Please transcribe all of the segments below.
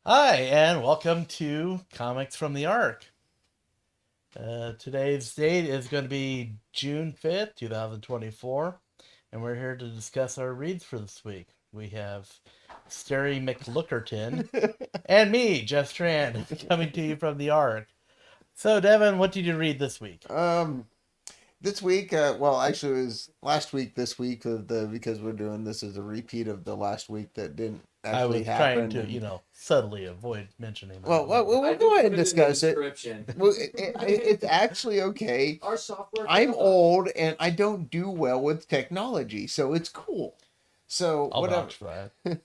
Hi, and welcome to Comics from the Ark. Today's date is going to be June 5th, 2024, and we're here to discuss our reads for this week. We have Sterry McLookerton and me, Jeff Strand, coming to you from the Ark. So, Devin, what did you read this week? Um, this week, well, actually, it was last week. This week, because we're doing this as a repeat of the last week that didn't I actually was trying happen. to, And subtly avoid mentioning well, that, but we'll I did go ahead put and it in the discuss it. description. Well, it's actually okay. Our software I'm failed us. old and I don't do well with technology, so it's cool. So I'll whatever. vouch for that.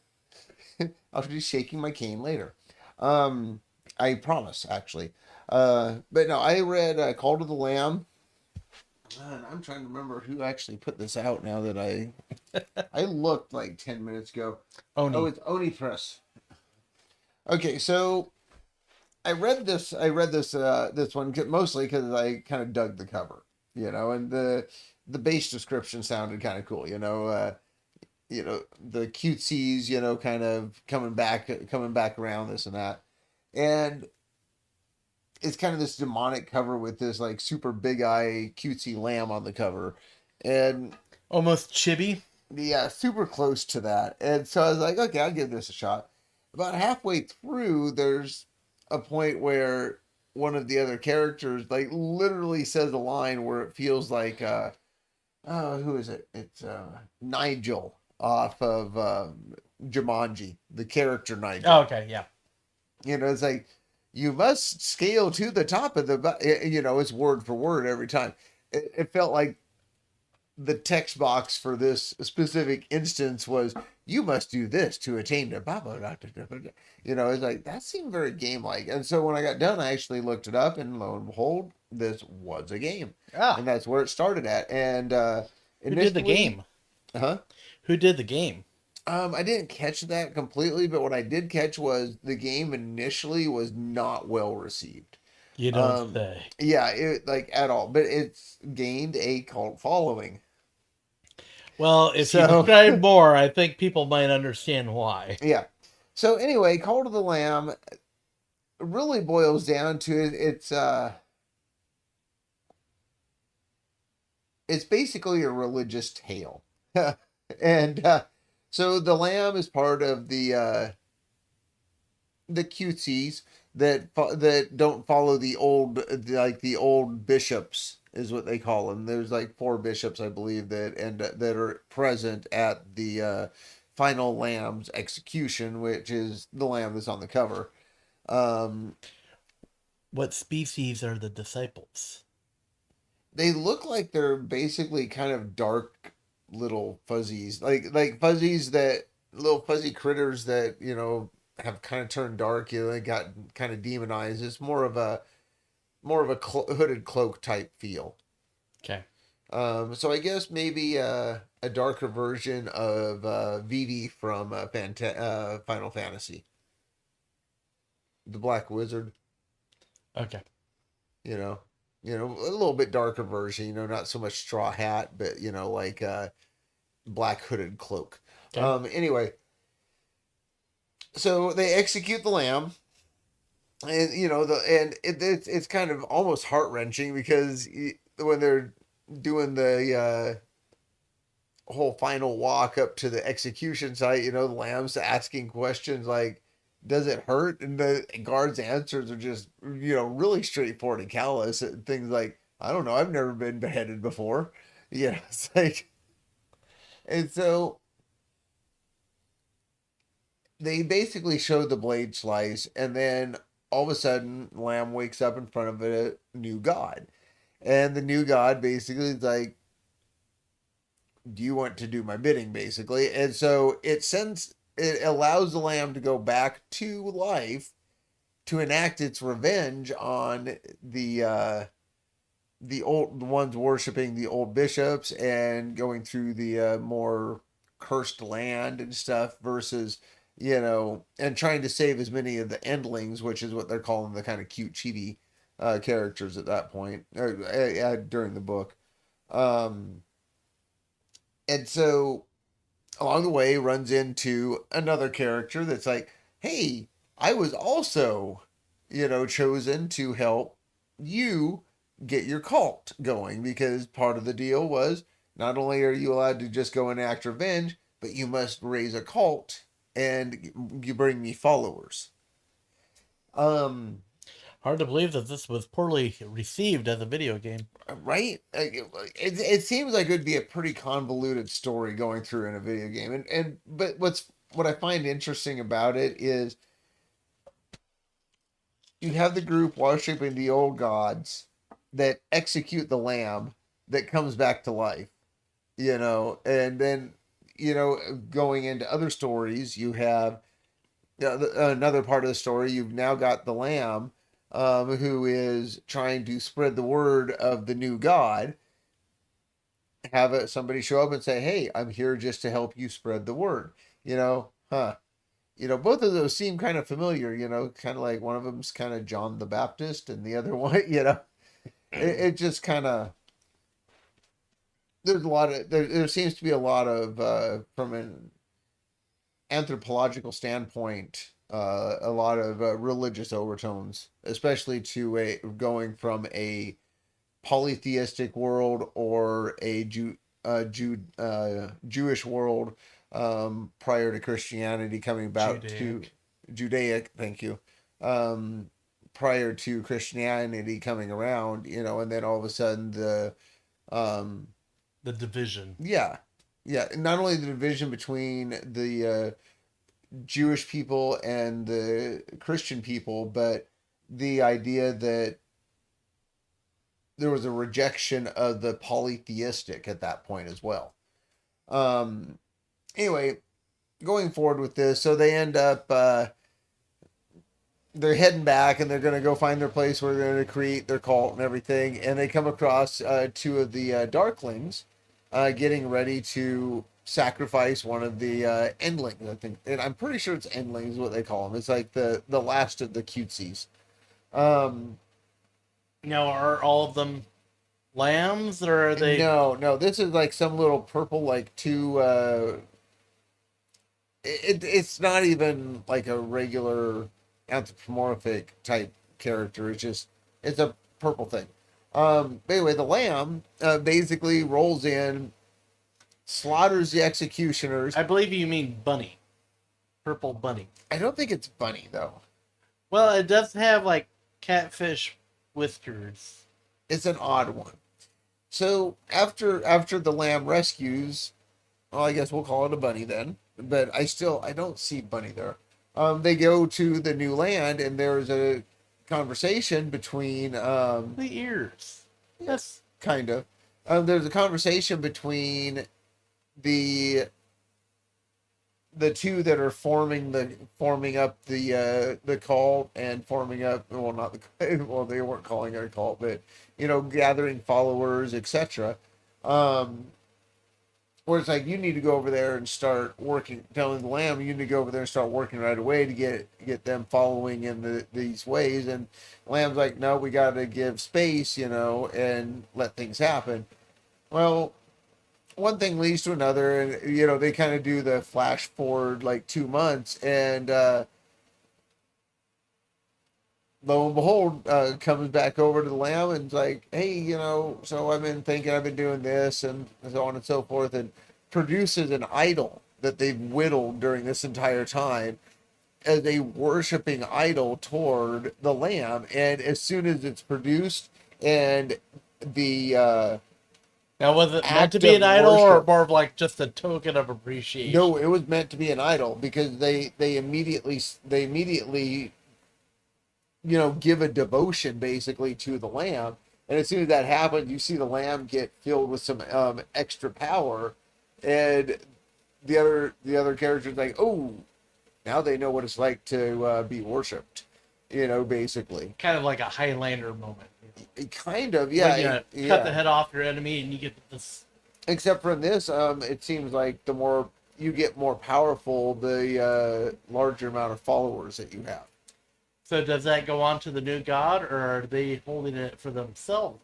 I'll be shaking my cane later. Um, I promise, actually. But no, I read Call to the Lamb. Man, I'm trying to remember who actually put this out now that I looked like 10 minutes ago. Oh, Oni. it's Oni Press. Okay, so I read this one mostly because I kind of dug the cover, and the base description sounded kind of cool, the cutesies, kind of coming back around this and that. And it's kind of this demonic cover with this like super big eye cutesy lamb on the cover. And Almost chibi. yeah, super close to that. And so I was like, okay, I'll give this a shot. About halfway through, there's a point where one of the other characters like literally says a line where it feels like oh, who is it? It's Nigel off of Jumanji, the character Oh, Nigel. okay, yeah. It's like you must scale to the top of it's word for word every time. It felt like the text box for this specific instance was you must do this to attain the blah blah blah, blah, blah, blah. It's like that seemed very game like. And so when I got done, I actually looked it up, and lo and behold, this was a game, Ah, and that's where it started at. And who did the initially, game? huh? Who did the game? I didn't catch that completely, but what I did catch was the game initially was not well received. You don't Um, say. yeah, it like at all, but it's gained a cult following. Well, if you So describe more, I think people might understand why. yeah. So anyway, Call to the Lamb really boils down to it. It's basically a religious tale, and so the lamb is part of the cutesies that don't follow the old bishops is what they call them. There's like four bishops, I believe, that are present at the final lamb's execution, which is the lamb that's on the cover. Um, What species are the disciples? they look like they're basically kind of dark little fuzzies, like fuzzies that little fuzzy critters that have kind of turned dark. They got kind of demonized. It's more of a hooded cloak type feel. Okay. So I guess maybe a darker version of Vivi from Final Fantasy, the Black Wizard. Okay. You know, a little bit darker version. Not so much straw hat, but like black hooded cloak. Okay. Anyway, so they execute the lamb, and it's kind of almost heart wrenching because when they're doing the whole final walk up to the execution site, the lamb's asking questions like, "Does it hurt?" And the guard's answers are just really straightforward and callous. Things like, "I don't know, I've never been beheaded before." It's like, and so they basically show the blade slice, and then all of a sudden, Lamb wakes up in front of a new god, and the new god basically is like, "Do you want to do my bidding?" Basically, and so it allows the Lamb to go back to life to enact its revenge on the ones worshiping the old bishops and going through the more cursed land and stuff versus and trying to save as many of the endlings, which is what they're calling the kind of cute chibi characters at that point or during the book. um and so along the way runs into another character that's like, "Hey, I was also, chosen to help you get your cult going because part of the deal was not only are you allowed to just go and act revenge, but you must raise a cult and you bring me followers. Um, Hard to believe that this was poorly received as a video game. right? It seems like it would be a pretty convoluted story going through in a video game, and but what I find interesting about it is you have the group worshiping the old gods that execute the lamb that comes back to life, and then going into other stories, you have another part of the story. You've now got the lamb, who is trying to spread the word of the new god. Have somebody show up and say, "Hey, I'm here just to help you spread the word." Huh? Both of those seem kind of familiar. Kind of like one of them's kind of John the Baptist, and the other one, it just kind of there's a lot of there seems to be a lot of from an anthropological standpoint, a lot of religious overtones, especially to a going from a polytheistic world or a Jewish world, prior to Christianity coming about to Judaic. Judaic. Thank you. Um, Prior to Christianity coming around, and then all of a sudden um, The division. yeah, yeah. Not only the division between the Jewish people and the Christian people, but the idea that there was a rejection of the polytheistic at that point as well. Um, anyway, going forward with this, so they end up they're heading back and they're going to go find their place where they're going to create their cult and everything, and they come across two of the Darklings getting ready to sacrifice one of the endlings. I think, and I'm pretty sure it's endlings, what they call them. It's like the last of the cutesies. Um, Now, are all of them lambs, or are they? no, this is like some little purple, like two. It's not even like a regular anthropomorphic type character. It's a purple thing. But anyway, the lamb basically rolls in, slaughters the executioners. I believe you mean bunny, purple bunny. I don't think it's Bunny though. Well, it does have like catfish whiskers. It's an odd one. So after the lamb rescues, well, I guess we'll call it a bunny then. But I don't see Bunny there. They go to the new land, and there's a conversation between The ears. Yes. kind of there's a conversation between the two that are forming up the cult and forming up, well, not the well, they weren't calling it a cult, but gathering followers, etc. um where it's like, you need to go over there and start working, telling the lamb you need to go over there and start working right away to get them following in these ways. And lamb's like, no, we got to give space, and let things happen. Well, one thing leads to another, and they kind of do the flash forward like 2 months, and lo and behold, comes back over to the lamb and's like, hey, so I've been thinking, I've been doing this, and so on and so forth, and produces an idol that they've whittled during this entire time as a worshiping idol toward the lamb. And as soon as it's produced and the Now, was it meant act to be an of idol, or worship, more of like just a token of appreciation? no, it was meant to be an idol because they immediately give a devotion basically to the lamb. And as soon as that happens, you see the lamb get filled with some extra power, and the other characters like, oh, now they know what it's like to be worshipped, basically. Kind of like a Highlander moment. Kind of, When yeah, you cut the yeah. head off your enemy and you get this. Except for in this, it seems like the more you get more powerful, the larger amount of followers that you have. So does that go on to the new god, or are they holding it for themselves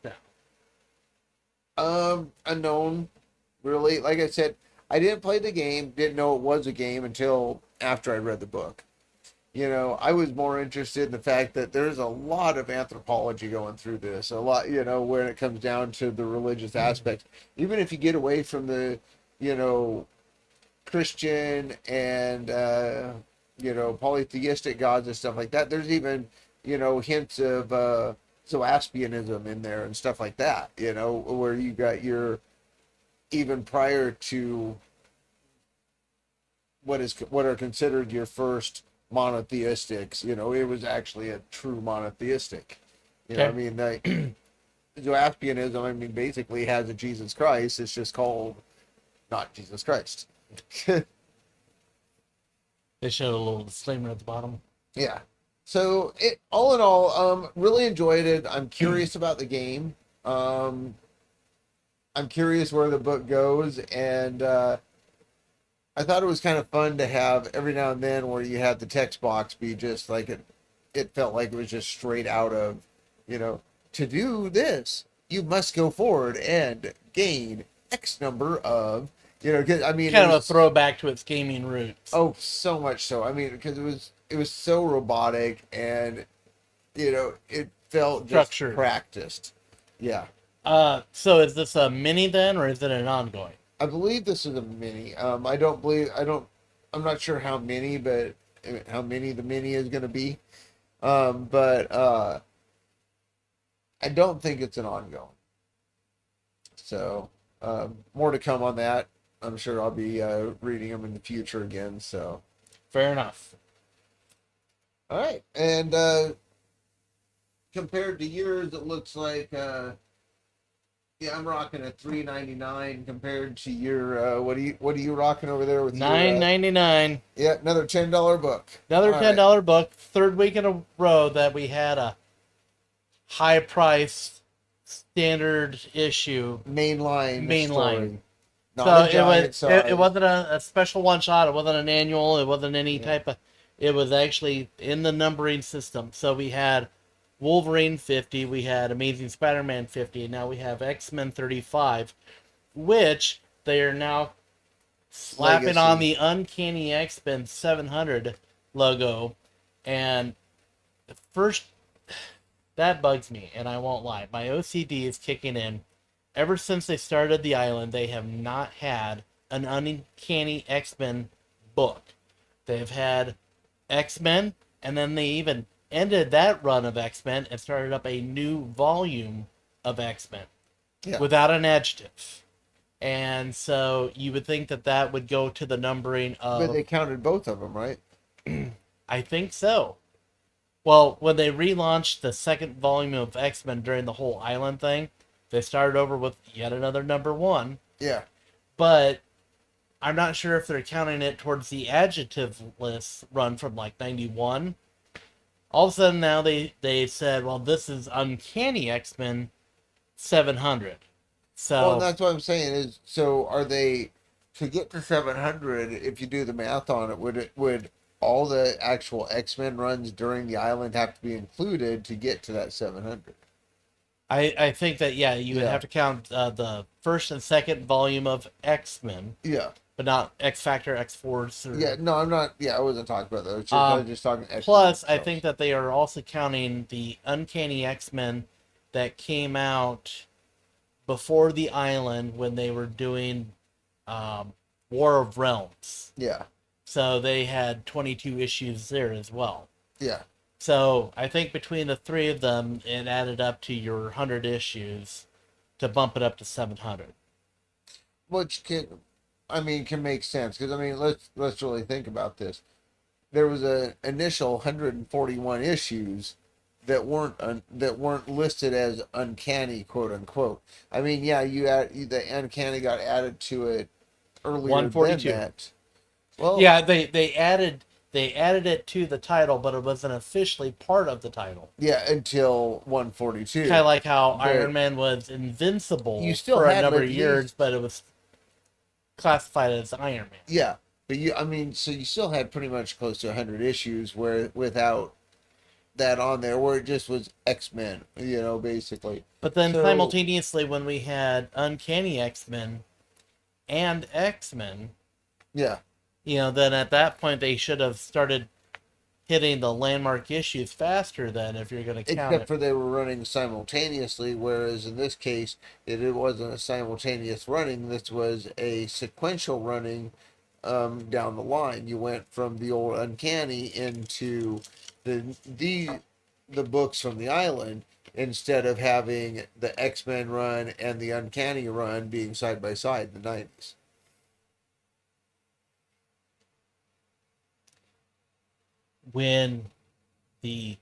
now? Unknown, really. Like I said, I didn't play the game, didn't know it was a game until after I read the book. I was more interested in the fact that there's a lot of anthropology going through this, a lot, when it comes down to the religious aspect. Even if you get away from the, you know, Christian and polytheistic gods and stuff like that. There's even hints of Zoroastrianism in there and stuff like that. Where you got your even prior to what are considered your first monotheistics. It was actually a true monotheistic. Okay. I mean, Zoroastrianism, I mean, basically has a Jesus Christ. It's just called not Jesus Christ. They showed a little disclaimer at the bottom. Yeah. So all in all, really enjoyed it. I'm curious about the game. I'm curious where the book goes, and I thought it was kind of fun to have every now and then where you had the text box be just like it felt like it was just straight out of, to do this, you must go forward and gain X number of, 'cause, I mean, Kind it of a was, throwback to its gaming roots. oh, so much so. I mean, because it was so robotic and it felt just Structured. practiced. Yeah. So is this a mini then, or is it an ongoing? I believe this is a mini. I'm not sure how many, but how many the mini is going to be. But I don't think it's an ongoing. So, more to come on that. I'm sure I'll be reading them in the future again. So, Fair enough. all right. And compared to yours, it looks like yeah, I'm rocking a $3.99 compared to your what are you rocking over there with your, $9.99. yeah, another $10 book. Another All $10 book. Third week in a row that we had a high price standard issue. Mainline Mainline. Not So a giant size. it wasn't a special one shot. It wasn't an annual. It wasn't any type of. It was actually in the numbering system. So we had Wolverine 50, we had Amazing Spider-Man 50, and now we have X-Men 35, which they are now slapping Legacy. on the Uncanny X-Men 700 logo. And first, that bugs me, and I won't lie. My OCD is kicking in. Ever since they started the island, they have not had an Uncanny X-Men book. They've had X-Men, and then they even ended that run of X-Men and started up a new volume of X-Men without an adjective. And so you would think that that would go to the numbering of... But they counted both of them, right? I think so. Well, when they relaunched the second volume of X-Men during the whole island thing, they started over with yet another number 1. Yeah. But I'm not sure if they're counting it towards the adjective list run from like 91. All of a sudden now they said, well, this is Uncanny X-Men 700. So Well, that's what I'm saying is, so are they, to get to 700, if you do the math on it, would all the actual X-Men runs during the island have to be included to get to that 700? I think that, yeah, you would Yeah. have to count the first and second volume of X-Men, Yeah. but not X-Factor, X-Force. Or... Yeah, no, I'm not, I wasn't talking about those. I was just talking X-Men Plus, I themselves. think that they are also counting the Uncanny X-Men that came out before the island when they were doing War of Realms. Yeah. So they had 22 issues there as well. Yeah. So I think between the three of them, it added up to your 100 issues to bump it up to 700. Which can make sense, because let's really think about this. There was an initial 141 issues that weren't listed as uncanny, quote unquote. I mean, yeah, the uncanny got added to it earlier 142. than that. Well, Yeah, they added it to the title, but it wasn't officially part of the title. yeah, until 142. Kind of like how But Iron Man was invincible you still for a had number at of years, least- but it was classified as Iron Man. Yeah, but so you still had pretty much close to 100 issues where without that on there, where it just was X-Men, basically. But then So- simultaneously, when we had Uncanny X-Men and X-Men, Yeah. then at that point they should have started hitting the landmark issues faster than if you're going to count Except it. for they were running simultaneously, whereas in this case, it wasn't a simultaneous running. This was a sequential running down the line. You went from the old Uncanny into the the books from the island instead of having the X-Men run and the Uncanny run being side by side in the 90s. When the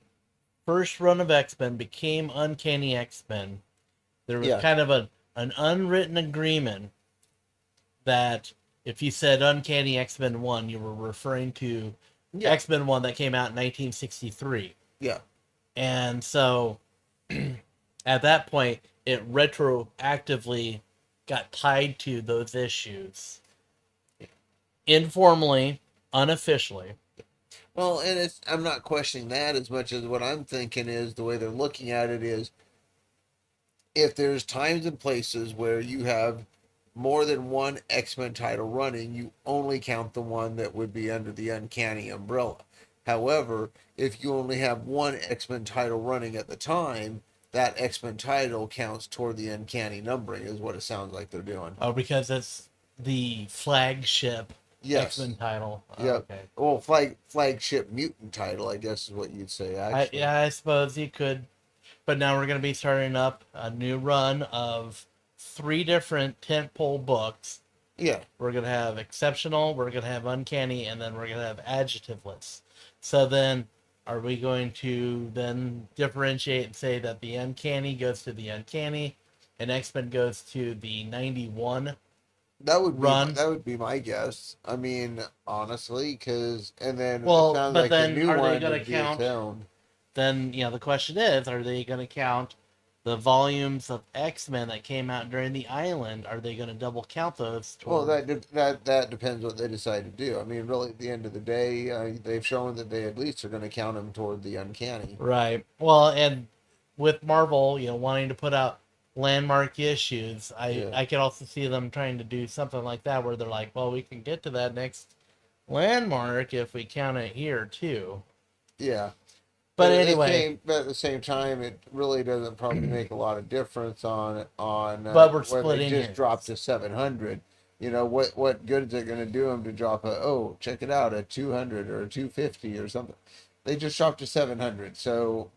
first run of X-Men became Uncanny X-Men, there was Yeah. kind of an unwritten agreement that if you said Uncanny X-Men 1, you were referring to Yeah. X-Men 1 that came out in 1963. Yeah. And so at that point, it retroactively got tied to those issues. Informally, unofficially. Well, and I'm not questioning that as much as what I'm thinking is the way they're looking at it is if there's times and places where you have more than one X-Men title running, you only count the one that would be under the Uncanny umbrella. However, if you only have one X-Men title running at the time, that X-Men title counts toward the Uncanny numbering, is what it sounds like they're doing. Oh, because it's the flagship Yes. X-Men title. Yep. Okay. Well, flagship mutant title, I guess is what you'd say, actually. I suppose you could. But now we're going to be starting up a new run of 3 different tentpole books. Yeah. We're going to have Exceptional, we're going to have Uncanny, and then we're going to have Adjectiveless. So then, are we going to then differentiate and say that the Uncanny goes to the Uncanny, and X-Men goes to the 91 run? That would be my guess. I mean, honestly, because and then Well, it sounds but like then the new are they one going to would be its count? own. Then, the question is, are they going to count the volumes of X-Men that came out during the island? Are they going to double count those? Well, that depends what they decide to do. I mean, really, at the end of the day, they've shown that they at least are going to count them toward the uncanny. Right. Well, and with Marvel, wanting to put out landmark issues, I could also see them trying to do something like that where they're like, well, we can get to that next landmark if we count it here too. Yeah. But anyway, At the same time, it really doesn't probably make a lot of difference on but we're where they splitting just hairs. dropped to 700. You know what good is it going to do them to drop check it out, a 200 or a 250 or something? They just dropped to 700, so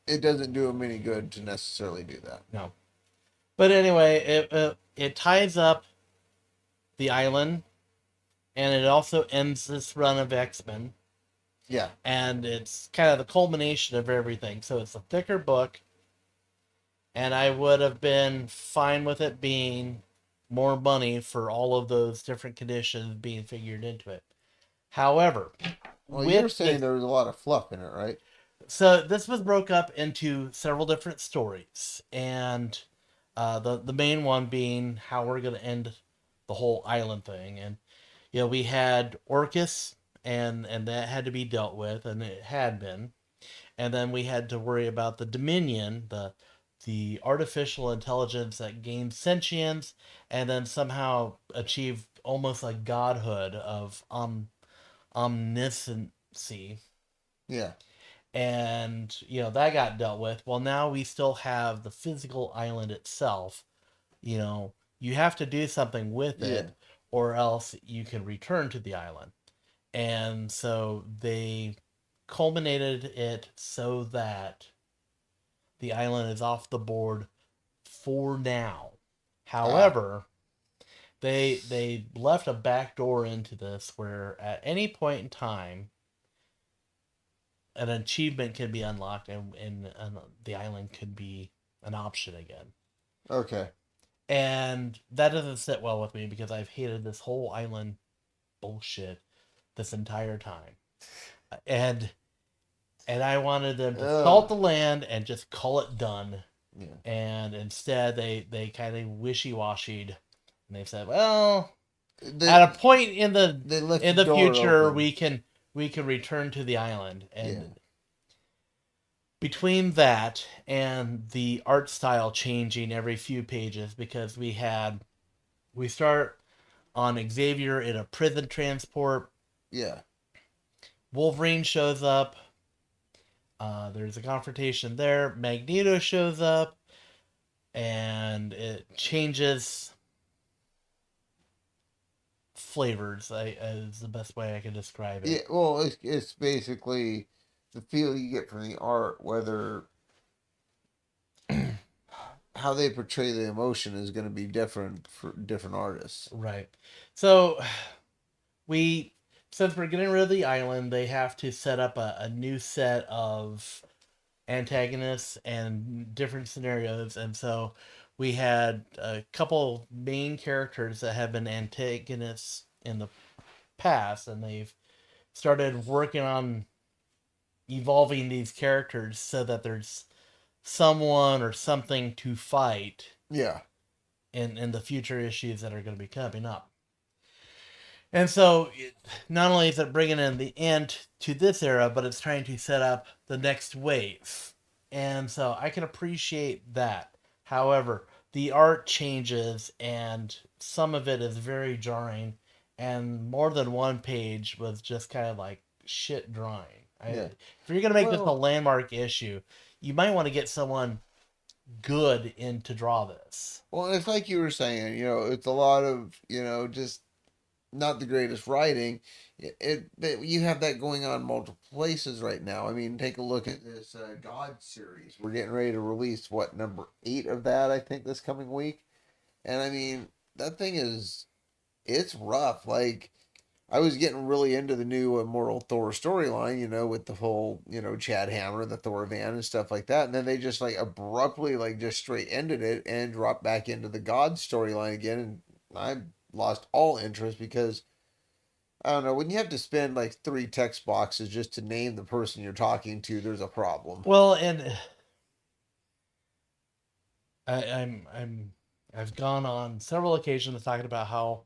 it doesn't do them any good to necessarily do that. No. But anyway, it ties up the island, and it also ends this run of X-Men. Yeah. And it's kind of the culmination of everything. So it's a thicker book, and I would have been fine with it being more money for all of those different conditions being figured into it. However, well, you're saying there was a lot of fluff in it, right? So this was broke up into several different stories, and the main one being how we're going to end the whole island thing. And we had Orcus, and that had to be dealt with, and it had been. And then we had to worry about the Dominion, the artificial intelligence that gained sentience and then somehow achieved almost a godhood of omnisciency. Yeah. And that got dealt with. Well, now we still have the physical island itself. You have to do something with it, or else you can return to the island. And so they culminated it so that the island is off the board for now. However, they left a back door into this where at any point in time an achievement can be unlocked and the island could be an option again. Okay. And that doesn't sit well with me because I've hated this whole island bullshit this entire time. And I wanted them to salt the land and just call it done. Yeah. And instead they kind of wishy-washied and they said, well, at a point in the future open. we can return to the island. And between that and the art style changing every few pages, because we start on Xavier in a prison transport. Yeah. Wolverine shows up. There's a confrontation there. Magneto shows up, and it changes flavors. Is the best way I can describe Yeah, it. well, it's basically the feel you get from the art, whether how they portray the emotion is going to be different for different artists. Right. So we, since we're getting rid of the island, they have to set up a new set of antagonists and different scenarios, and so we had a couple main characters that have been antagonists in the past, and they've started working on evolving these characters so that there's someone or something to fight Yeah, in the future issues that are going to be coming up. And so, not only is it bringing in the end to this era, but it's trying to set up the next wave. And so, I can appreciate that. However, the art changes, and some of it is very jarring, and more than one page was just kind of like shit drawing. yeah. If you're going to make this a Well, landmark issue, you might want to get someone good in to draw this. well, it's like you were saying. It's a lot of just not the greatest writing. But you have that going on multiple places right now. I mean, take a look at this God series. We're getting ready to release what number 8 of that, I think, this coming week. And I mean, that thing it's rough. Like I was getting really into the new Immortal Thor storyline, with the whole, Chad Hammer, the Thor van and stuff like that. And then they just like abruptly like just straight ended it and dropped back into the God storyline again. And I lost all interest because I don't know, when you have to spend like 3 text boxes just to name the person you're talking to, there's a problem. Well, and I've gone on several occasions talking about how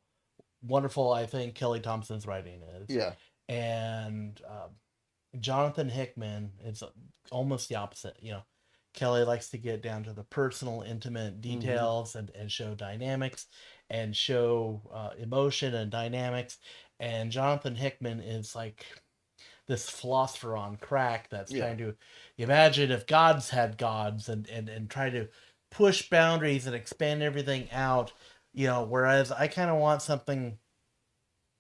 wonderful I think Kelly Thompson's writing is, Yeah. and Jonathan Hickman is almost the opposite. Kelly likes to get down to the personal, intimate Mm-hmm. details and show dynamics and show emotion and dynamics, and Jonathan Hickman is like this philosopher on crack that's Yeah. trying to imagine if gods had gods and try to push boundaries and expand everything out, whereas I kind of want something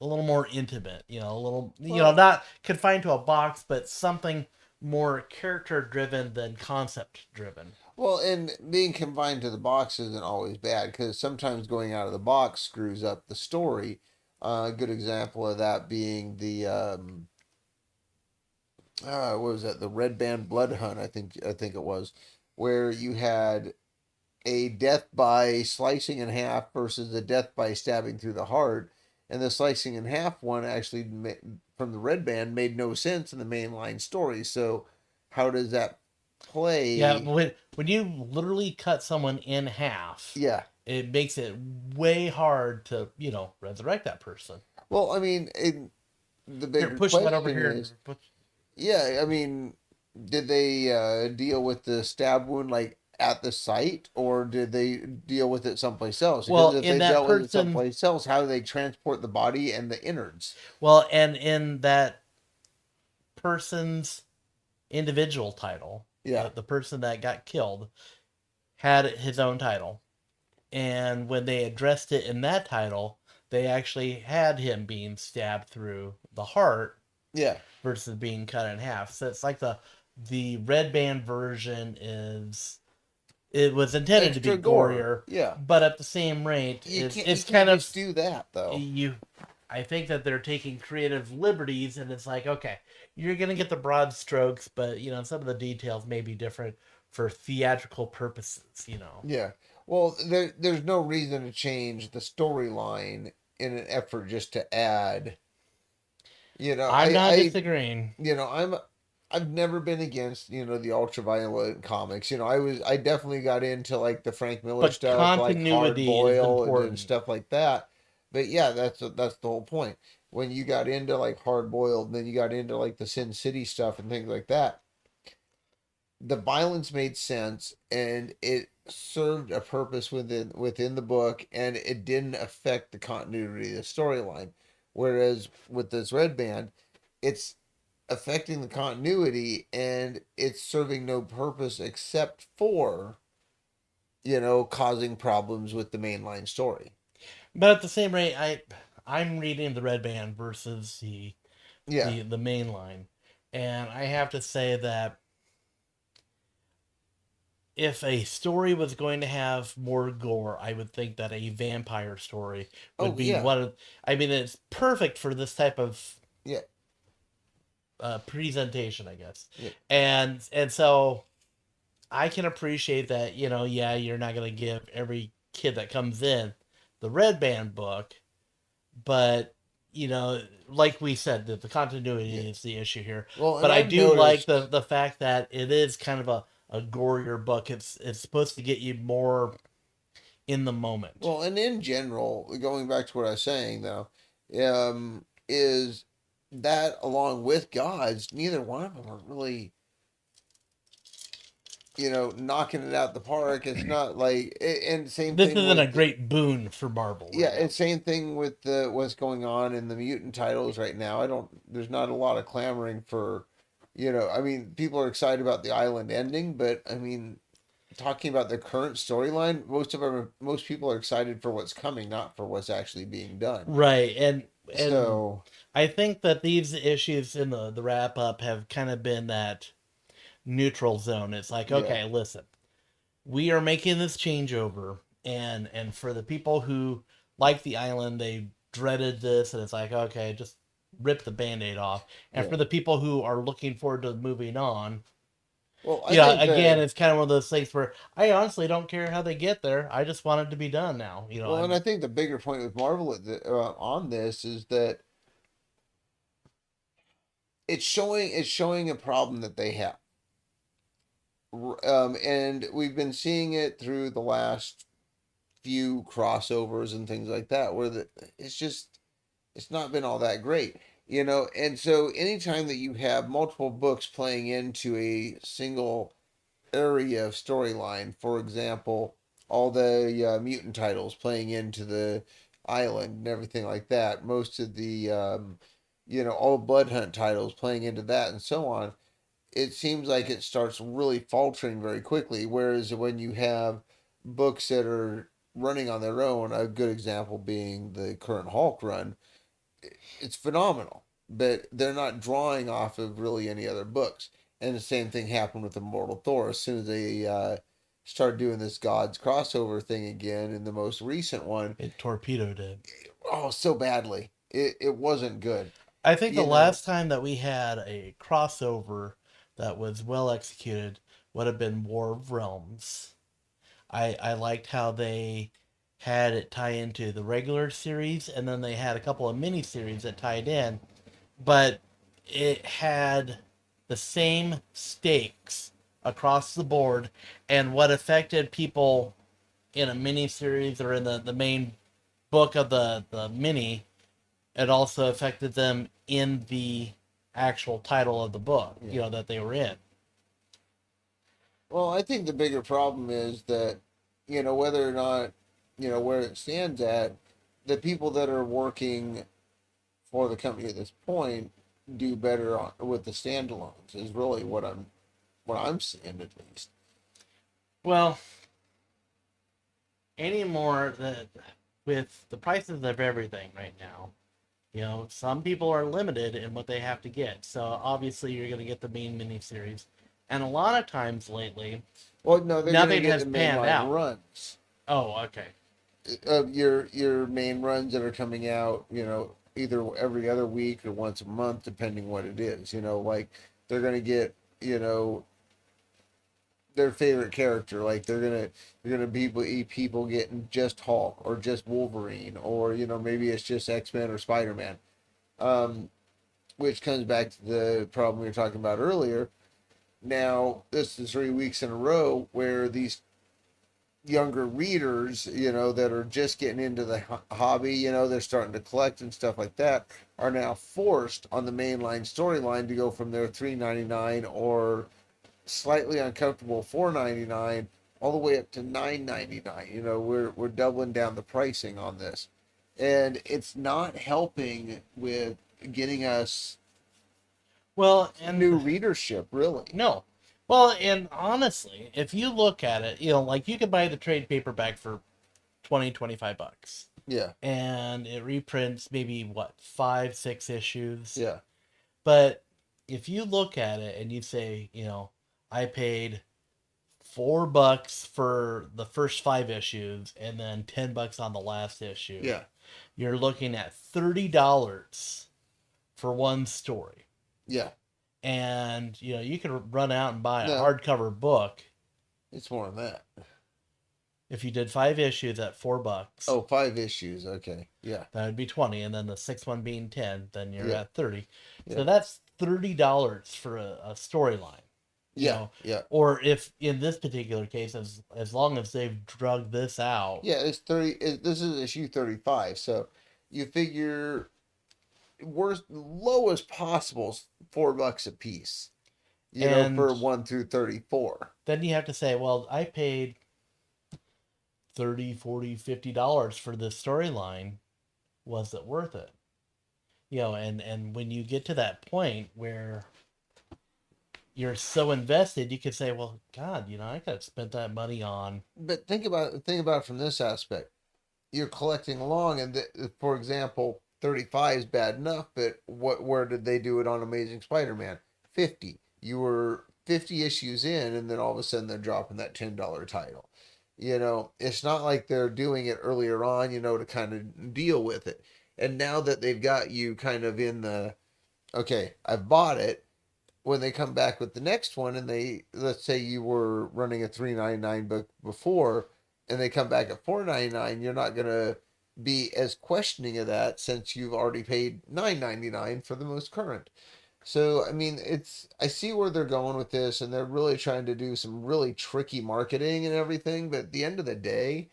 a little more intimate, a little, Well, not confined to a box, but something more character driven than concept driven. Well, and being confined to the box isn't always bad because sometimes going out of the box screws up the story. A good example of that being the what was that? The Red Band Blood Hunt, I think it was, where you had a death by slicing in half versus a death by stabbing through the heart, and the slicing in half one actually from the Red Band made no sense in the mainline story. So, how does that Yeah, play? when you literally cut someone in half, Yeah. it makes it way hard to resurrect that person. Well, I mean, the Here, bigger push that over question here. is, yeah, I mean, did they deal with the stab wound like at the site, or did they deal with it someplace else? Because Well, if in they that dealt with it person, someplace else, how do they transport the body and the innards? and in that person's individual title, Yeah, the person that got killed had his own title, and when they addressed it in that title, they actually had him being stabbed through the heart yeah, versus being cut in half. So it's like the red band version is it was intended to be extra gore. gorier, Yeah, but at the same rate, you it's can't you it's kind can't of just do that though. you. I think that they're taking creative liberties, and it's like, okay, you're gonna get the broad strokes, but some of the details may be different for theatrical purposes. Yeah. Well, there's no reason to change the storyline in an effort just to add. I'm not I disagreeing, I've never been against the ultraviolet comics. I definitely got into like the Frank Miller but stuff, like Hard continuity is Boil and important. stuff like that. But yeah, that's the whole point. When you got into like Hard Boiled, then you got into like the Sin City stuff and things like that. The violence made sense and it served a purpose within the book, and it didn't affect the continuity of the storyline. Whereas with this Red Band, it's affecting the continuity, and it's serving no purpose except for, causing problems with the mainline story. But at the same rate, I'm reading the Red Band versus Yeah. the main line, and I have to say that if a story was going to have more gore, I would think that a vampire story would Oh, be yeah. one of. I mean, it's perfect for this type of Yeah. presentation, I guess, Yeah. and so I can appreciate that. Yeah, you're not gonna give every kid that comes in the Red Band book, but like we said, that the Yeah. continuity is the issue here. Well, and But I I've do like the noticed. the fact that it is kind of a gorier book. It's supposed to get you more in the moment. Well, and in general, going back to what I was saying though, is that along with gods, neither one of them are really, knocking it out the park. It's not like, and same This thing isn't a with the, great boon for Marvel yeah, right now. and same thing with the what's going on in the mutant titles right now. I don't. There's not a lot of clamoring for, I mean, people are excited about the island ending, but I mean, talking about the current storyline, most people are excited for what's coming, not for what's actually being done. Right, and So, I think that these issues in the wrap up have kind of been that neutral zone. It's like, yeah, okay, listen, we are making this changeover, and for the people who like the island, they dreaded this, and it's like, okay, just rip the band-aid off. And yeah. for the people who are looking forward to moving on, Well, I think again, the it's kind of one of those things where I honestly don't care how they get there. I just want it to be done now. well, and I think the bigger point with Marvel on this is that it's showing a problem that they have. And we've been seeing it through the last few crossovers and things like that, where it's not been all that great, And so anytime that you have multiple books playing into a single area of storyline, for example, all the mutant titles playing into the island and everything like that, most of the all Blood Hunt titles playing into that, and so on, it seems like it starts really faltering very quickly. Whereas when you have books that are running on their own, a good example being the current Hulk run, it's phenomenal. But they're not drawing off of really any other books. And the same thing happened with Immortal Thor. As soon as they started doing this Gods crossover thing again in the most recent one, it torpedoed it. oh, so badly. It wasn't good. I think the You know, last time that we had a crossover that was well executed would have been War of Realms. I liked how they had it tie into the regular series, and then they had a couple of mini series that tied in, but it had the same stakes across the board, and what affected people in a mini series or in the main book of the mini, it also affected them in the actual title of the book, yeah. that they were in. Well, I think the bigger problem is that, whether or not, where it stands at, the people that are working for the company at this point do better with the standalones is really what I'm seeing at least. Well, anymore that with the prices of everything right now, some people are limited in what they have to get. So obviously you're going to get the main miniseries. And a lot of times lately, Well, no, they're gonna nothing get the has panned mainline out. runs Oh, okay. of your main runs that are coming out, either every other week or once a month, depending what it is. Like they're gonna get, their favorite character. Like they're gonna be people getting just Hulk or just Wolverine, or maybe it's just X-Men or Spider-Man. Um, which comes back to the problem we were talking about earlier. Now this is 3 weeks in a row where these younger readers, that are just getting into the hobby, they're starting to collect and stuff like that, are now forced on the mainline storyline to go from their $3.99 or slightly uncomfortable $4.99 all the way up to $9.99. We're doubling down the pricing on this, and it's not helping with getting us Well, and new readership, really. no. Well, and honestly, if you look at it, like you could buy the trade paperback for 20-25 bucks. Yeah, And it reprints maybe what, 5-6 issues. yeah, But if you look at it and you say, I paid $4 for the first 5 issues and then $10 on the last issue, yeah, you're looking at $30 for one story. yeah. And you could run out and buy a No, hardcover book it's more than that. if you did 5 issues at $4. Oh, 5 issues. Okay. Yeah. That would be 20, and then the sixth one being 10, then you're Yeah. at 30. Yeah. So that's $30 for a storyline. Yeah. Yeah. Or if in this particular case, as long as they've drug this out. Yeah, it's 30. This is issue 35. So you figure worst, lowest possible is $4 a piece. For 1 through 34. Then you have to say, well, I paid $30, $40, $50 for this storyline. Was it worth it? And when you get to that point where you're so invested, you could say, well, God, I could have spent that money on. But think about it from this aspect. You're collecting along, and for example, 35 is bad enough, but where did they do it on Amazing Spider-Man? 50. You were 50 issues in, and then all of a sudden they're dropping that $10 title. It's not like they're doing it earlier on, to kind of deal with it. And now that they've got you kind of in the, okay, I've bought it, when they come back with the next one, and let's say you were running a $3.99 book before, and they come back at $4.99, you're not gonna be as questioning of that since you've already paid $9.99 for the most current. So I mean, I see where they're going with this, and they're really trying to do some really tricky marketing and everything. But at the end of the day,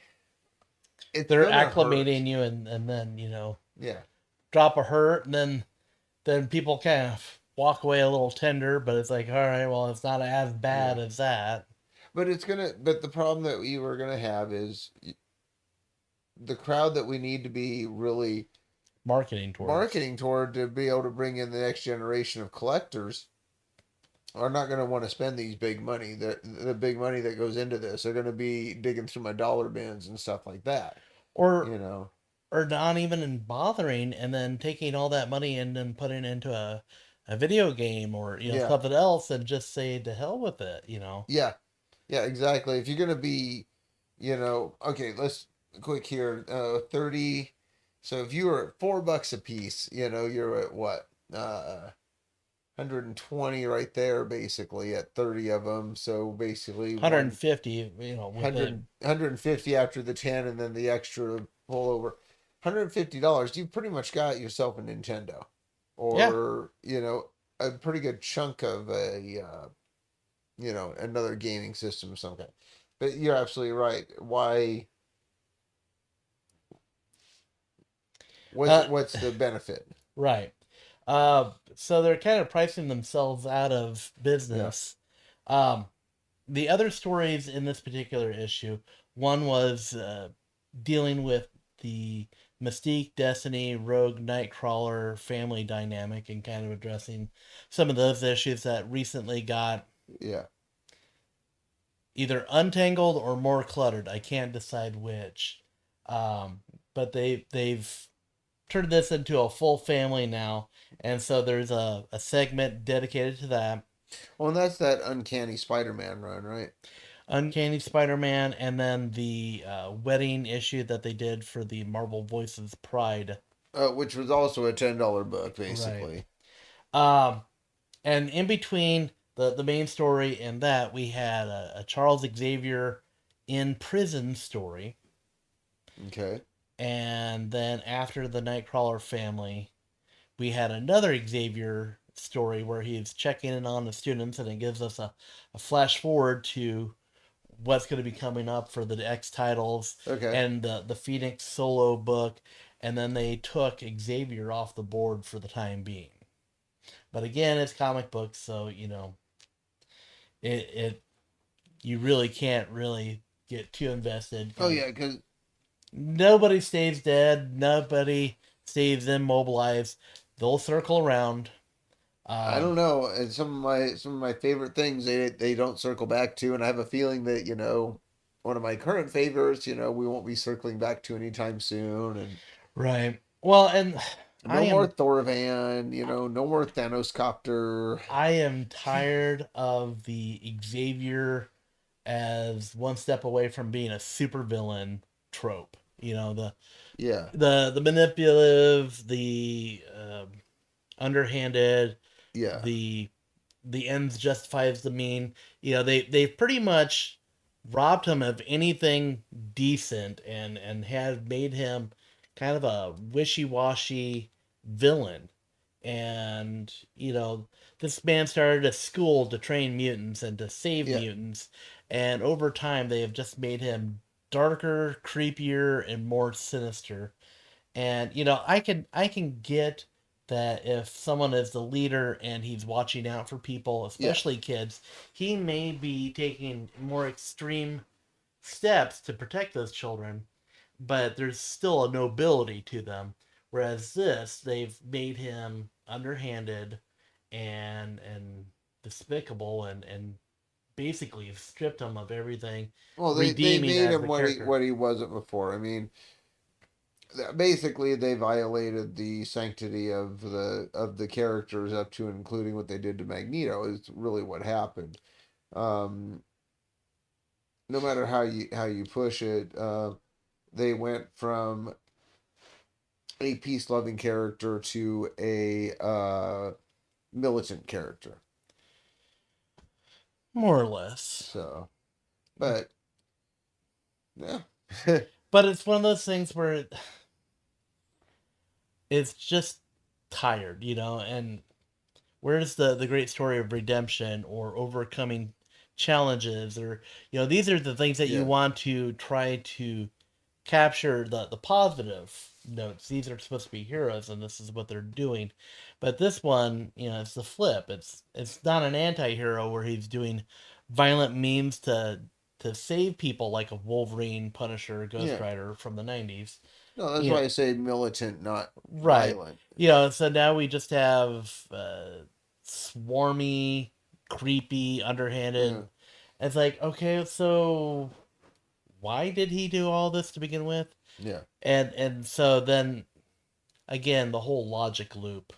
they're acclimating you, and then yeah, drop a hurt, and then people kind of walk away a little tender. But it's like, all right, well, it's not as bad as that. But but the problem that we were gonna have is the crowd that we need to be really marketing toward to be able to bring in the next generation of collectors are not going to want to spend these big money. The big money that goes into this, they're going to be digging through my dollar bins and stuff like that. Or not even bothering, and then taking all that money and then putting it into a video game or something else, and just say to hell with it. Yeah, exactly. If you're going to be, okay, let's quick here. 30. So if you were at $4 a piece, you're at what? 120 right there, basically, at 30 of them. So basically 150, 150 after the 10, and then the extra pull over. $150, you pretty much got yourself a Nintendo, or a pretty good chunk of another gaming system or something. But you're absolutely right. Why? What's the benefit? Right. So they're kind of pricing themselves out of business. Yeah. The other stories in this particular issue, one was dealing with the Mystique, Destiny, Rogue, Nightcrawler family dynamic, and kind of addressing some of those issues that recently got either untangled or more cluttered. I can't decide which. But they've turned this into a full family now, and so there's a segment dedicated to that. Well, and that's that Uncanny Spider-Man run, right? Uncanny Spider-Man, and then the wedding issue that they did for the Marvel Voices Pride, which was also a $10 book, basically. Right. And in between the main story and that, we had a Charles Xavier in prison story. Okay. And then after the Nightcrawler family, we had another Xavier story where he's checking in on the students, and it gives us a flash forward to what's going to be coming up for the X titles and the Phoenix solo book. And then they took Xavier off the board for the time being. But again, it's comic books, so it you really can't really get too invested. Oh yeah, because nobody stays dead. Nobody stays immobilized. They'll circle around. I Um, don't know. And some of my favorite things they don't circle back to, and I have a feeling that one of my current favorites, we won't be circling back to anytime soon. And right. Well, and I no more am Thorvan, no more Thanos copter. I am tired of the Xavier as one step away from being a supervillain trope. Yeah, The manipulative, the underhanded, yeah, the ends justifies the mean. They've pretty much robbed him of anything decent and had made him kind of a wishy-washy villain. And this man started a school to train mutants and to save yeah. mutants, and over time they have just made him darker, creepier, and more sinister. And I can get that if someone is the leader and he's watching out for people, Yeah. especially kids, he may be taking more extreme steps to protect those children, but there's still a nobility to them. Whereas this, they've made him underhanded and despicable and basically stripped him of everything, Well, they redeeming made as him the what he character. what he wasn't before. I mean, basically they violated the sanctity of the characters up to and including what they did to Magneto is really what happened. Um, no matter how you push it, they went from a peace loving character to a militant character. More or less. So, but yeah, But it's one of those things where it's just tired, and where's the great story of redemption or overcoming challenges, or these are the things that you yeah, want to try to capture the positive notes. These are supposed to be heroes and this is what they're doing. But this one, it's the flip. It's not an anti-hero where he's doing violent means to save people like a Wolverine, Punisher, Ghost yeah. Rider from the 90s. No, that's you why know I say militant, not right. violent. So now we just have swarmy, creepy, Yeah, underhanded. It's like, okay, so why did he do all this to begin with? yeah, And so then again, the whole logic loop.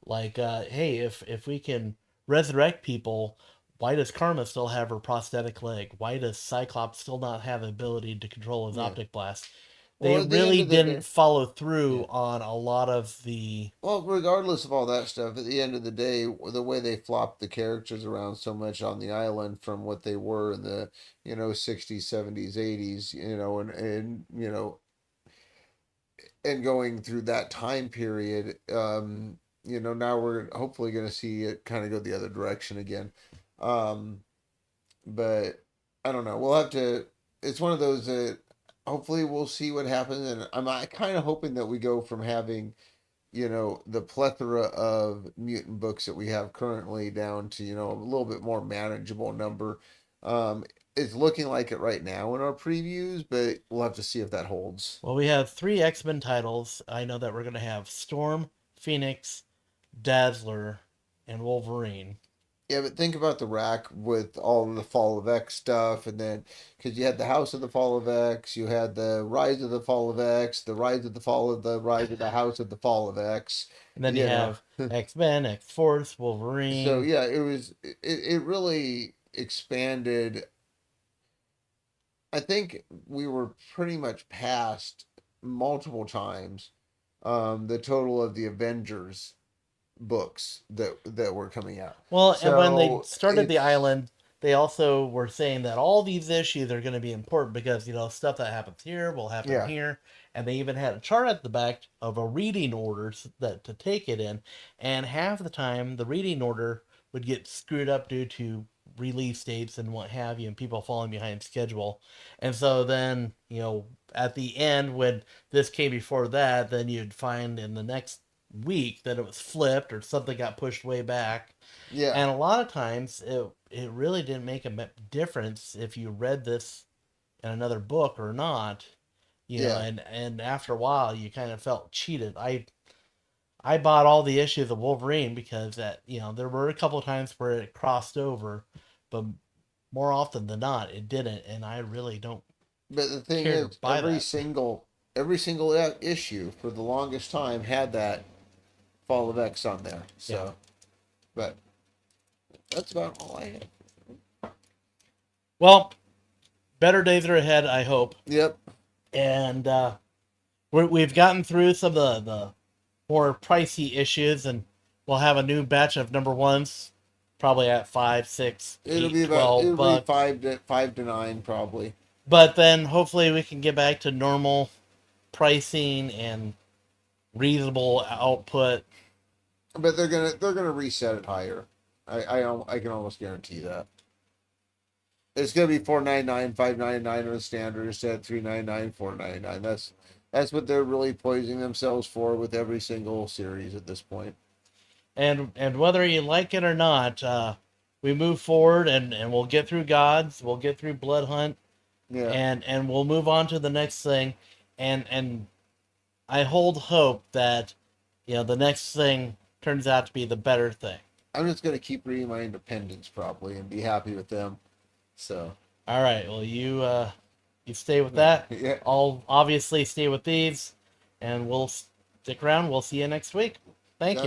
Like, hey, if we can resurrect people, why does Karma still have her prosthetic leg? Why does Cyclops still not have the ability to control his yeah. optic blast? They Well, at the end really of the didn't day, follow yeah. through on a lot of the. Well, regardless of all that stuff, at the end of the day, the way they flopped the characters around so much on the island from what they were in the, 60s, 70s, 80s, and going through that time period, now we're hopefully going to see it kind of go the other direction again. Um, but I don't know. We'll have to. It's one of those that hopefully we'll see what happens, and I'm kind of hoping that we go from having the plethora of mutant books that we have currently down to a little bit more manageable number. Um, it's looking like it right now in our previews, but we'll have to see if that holds. Well, we have three X-Men titles. I know that we're going to have Storm, Phoenix, Dazzler, and Wolverine. Yeah, but think about the rack with all of the Fall of X stuff, and then because you had the House of the Fall of X, you had the Rise of the Fall of X, the Rise of the Fall of the Rise of the House of the Fall of X, And then you you know. have X-Men, X-Force, So Wolverine. yeah, it really expanded. I think we were pretty much past multiple times the total of the Avengers books that were coming out. Well, and when they So started the it's island, they also were saying that all these issues are going to be important because stuff that happens here will happen yeah, here, and they even had a chart at the back of a reading order that to take it in, and half the time the reading order would get screwed up due to release dates and what have you, and people falling behind schedule, and so then at the end when this came before that, then you'd find in the next week that it was flipped or something got pushed way back, yeah, and a lot of times it really didn't make a difference if you read this in another book or not. yeah. And after a while you kind of felt cheated. I I bought all the issues of Wolverine because that there were a couple of times where it crossed over, but more often than not it didn't, and I really don't But the thing care to is, buy that. every single issue for the longest time had that Fall of X on there. So, Yeah. but that's about all I had. Well, better days are ahead, I hope, Yep. and we've gotten through some of the more pricey issues, and we'll have a new batch of number ones, probably at 5, 6, 8, 12 It'll be bucks. 5 to 9 probably. But then hopefully we can get back to normal pricing and reasonable output. But they're gonna reset it higher. I can almost guarantee that. It's gonna be 4.99, 5.99 on the standard instead of 3.99, 4.99. That's what they're really poisoning themselves for with every single series at this point. And whether you like it or not, we move forward, and we'll get through Gods, we'll get through Blood Hunt, Yeah. and we'll move on to the next thing. And I hold hope that the next thing turns out to be the better thing. I'm just gonna keep reading my independents probably and be happy with them. So. All right. Well, you stay with that. Yeah. I'll obviously stay with these, and we'll stick around. We'll see you next week. Thank you.